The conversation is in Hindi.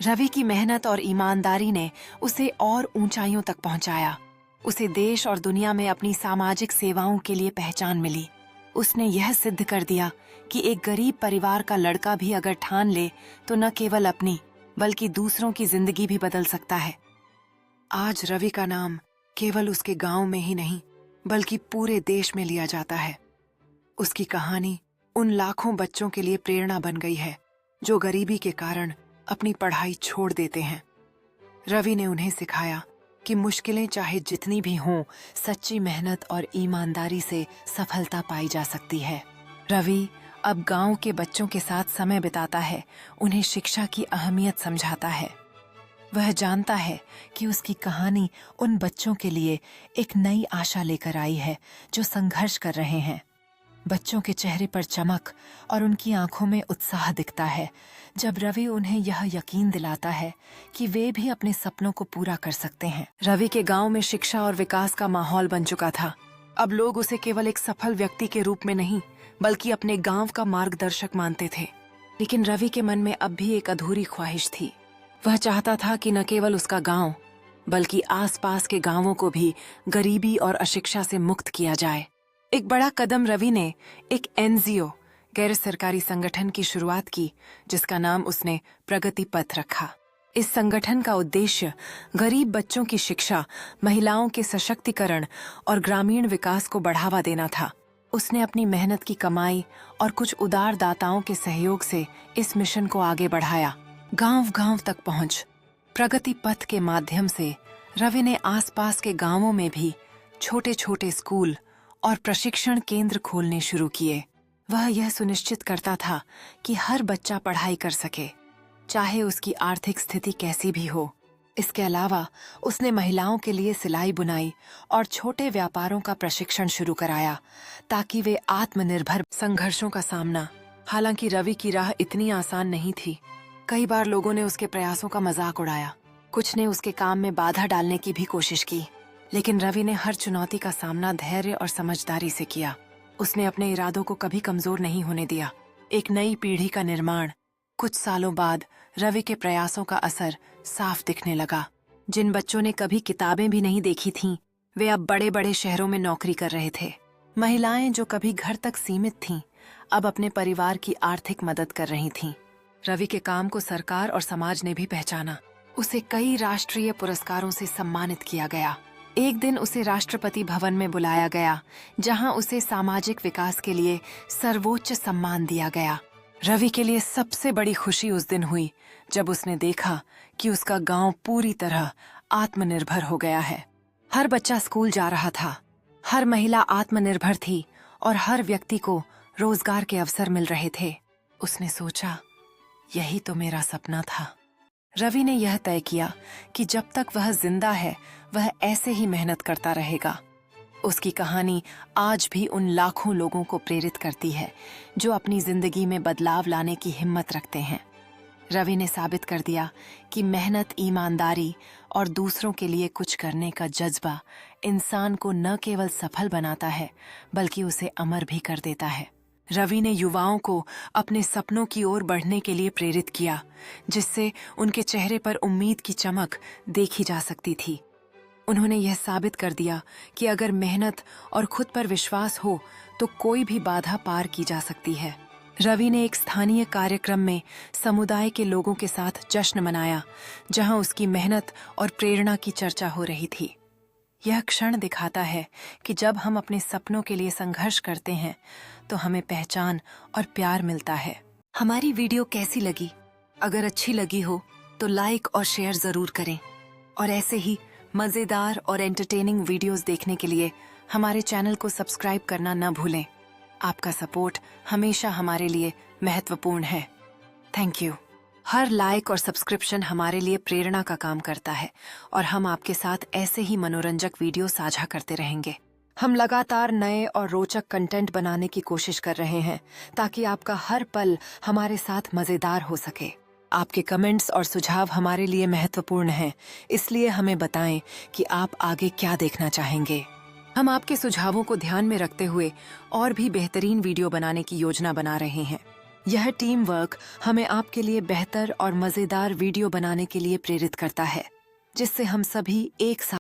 रवि की मेहनत और ईमानदारी ने उसे और ऊंचाइयों तक पहुंचाया। उसे देश और दुनिया में अपनी सामाजिक सेवाओं के लिए पहचान मिली। उसने यह सिद्ध कर दिया कि एक गरीब परिवार का लड़का भी अगर ठान ले तो न केवल अपनी बल्कि दूसरों की जिंदगी भी बदल सकता है। आज रवि का नाम केवल उसके गांव में ही नहीं बल्कि पूरे देश में लिया जाता है। उसकी कहानी उन लाखों बच्चों के लिए प्रेरणा बन गई है जो गरीबी के कारण अपनी पढ़ाई छोड़ देते हैं। रवि ने उन्हें सिखाया कि मुश्किलें चाहे जितनी भी हों, सच्ची मेहनत और ईमानदारी से सफलता पाई जा सकती है। रवि अब गांव के बच्चों के साथ समय बिताता है, उन्हें शिक्षा की अहमियत समझाता है। वह जानता है कि उसकी कहानी उन बच्चों के लिए एक नई आशा लेकर आई है जो संघर्ष कर रहे हैं। बच्चों के चेहरे पर चमक और उनकी आंखों में उत्साह दिखता है जब रवि उन्हें यह यकीन दिलाता है कि वे भी अपने सपनों को पूरा कर सकते हैं। रवि के गांव में शिक्षा और विकास का माहौल बन चुका था। अब लोग उसे केवल एक सफल व्यक्ति के रूप में नहीं बल्कि अपने गांव का मार्गदर्शक मानते थे। लेकिन रवि के मन में अब भी एक अधूरी ख्वाहिश थी। वह चाहता था कि न केवल उसका गांव बल्कि आसपास के गांवों को भी गरीबी और अशिक्षा से मुक्त किया जाए। एक बड़ा कदम रवि ने एक एनजीओ गैर सरकारी संगठन की शुरुआत की जिसका नाम उसने प्रगति पथ रखा। इस संगठन का उद्देश्य गरीब बच्चों की शिक्षा, महिलाओं के सशक्तिकरण और ग्रामीण विकास को बढ़ावा देना था। उसने अपनी मेहनत की कमाई और कुछ उदार दाताओं के सहयोग से इस मिशन को आगे बढ़ाया। गांव-गांव तक पहुंच प्रगति पथ के माध्यम से रवि ने आसपास के गांवों में भी छोटे-छोटे स्कूल और प्रशिक्षण केंद्र खोलने शुरू किए। वह यह सुनिश्चित करता था कि हर बच्चा पढ़ाई कर सके, चाहे उसकी आर्थिक स्थिति कैसी भी हो। इसके अलावा उसने महिलाओं के लिए सिलाई बुनाई और छोटे व्यापारों का प्रशिक्षण शुरू कराया ताकि वे आत्मनिर्भर। संघर्षों का सामना। हालांकि रवि की राह इतनी आसान नहीं थी। कई बार लोगों ने उसके प्रयासों का मजाक उड़ाया, कुछ ने उसके काम में बाधा डालने की भी कोशिश की, लेकिन रवि ने हर चुनौती का सामना धैर्य और समझदारी से किया। उसने अपने इरादों को कभी कमजोर नहीं होने दिया। एक नई पीढ़ी का निर्माण। कुछ सालों बाद रवि के प्रयासों का असर साफ दिखने लगा। जिन बच्चों ने कभी किताबें भी नहीं देखी थीं, वे अब बड़े-बड़े शहरों में नौकरी कर रहे थे। महिलाएं जो कभी घर तक सीमित थीं, अब अपने परिवार की आर्थिक मदद कर रही थीं। रवि के काम को सरकार और समाज ने भी पहचाना। उसे कई राष्ट्रीय पुरस्कारों से सम्मानित किया गया। एक दिन उसे राष्ट्रपति भवन में बुलाया गया, जहां उसे सामाजिक विकास के लिए सर्वोच्च सम्मान दिया गया। रवि के लिए सबसे बड़ी खुशी उस दिन हुई जब उसने देखा कि उसका गांव पूरी तरह आत्मनिर्भर हो गया है। हर बच्चा स्कूल जा रहा था, हर महिला आत्मनिर्भर थी और हर व्यक्ति को रोजगार के अवसर मिल रहे थे। उसने सोचा, यही तो मेरा सपना था। रवि ने यह तय किया कि जब तक वह जिंदा है वह ऐसे ही मेहनत करता रहेगा। उसकी कहानी आज भी उन लाखों लोगों को प्रेरित करती है जो अपनी जिंदगी में बदलाव लाने की हिम्मत रखते हैं। रवि ने साबित कर दिया कि मेहनत, ईमानदारी और दूसरों के लिए कुछ करने का जज्बा इंसान को न केवल सफल बनाता है बल्कि उसे अमर भी कर देता है। रवि ने युवाओं को अपने सपनों की ओर बढ़ने के लिए प्रेरित किया, जिससे उनके चेहरे पर उम्मीद की चमक देखी जा सकती थी। उन्होंने यह साबित कर दिया कि अगर मेहनत और खुद पर विश्वास हो तो कोई भी बाधा पार की जा सकती है। रवि ने एक स्थानीय कार्यक्रम में समुदाय के लोगों के साथ जश्न मनाया, जहां उसकी मेहनत और प्रेरणा की चर्चा हो रही थी। यह क्षण दिखाता है कि जब हम अपने सपनों के लिए संघर्ष करते हैं तो हमें पहचान और प्यार मिलता है। हमारी वीडियो कैसी लगी? अगर अच्छी लगी हो तो लाइक और शेयर जरूर करें और ऐसे ही मजेदार और एंटरटेनिंग वीडियोस देखने के लिए हमारे चैनल को सब्सक्राइब करना न भूलें। आपका सपोर्ट हमेशा हमारे लिए महत्वपूर्ण है। Thank you. हर लाइक और सब्सक्रिप्शन हमारे लिए प्रेरणा का काम करता है और हम आपके साथ ऐसे ही मनोरंजक वीडियो साझा करते रहेंगे। हम लगातार नए और रोचक कंटेंट बनाने की कोशिश कर रहे हैं ताकि आपका हर पल हमारे साथ मजेदार हो सके। आपके कमेंट्स और सुझाव हमारे लिए महत्वपूर्ण हैं, इसलिए हमें बताएं कि आप आगे क्या देखना चाहेंगे। हम आपके सुझावों को ध्यान में रखते हुए और भी बेहतरीन वीडियो बनाने की योजना बना रहे हैं। यह टीम वर्क हमें आपके लिए बेहतर और मजेदार वीडियो बनाने के लिए प्रेरित करता है, जिससे हम सभी एक साथ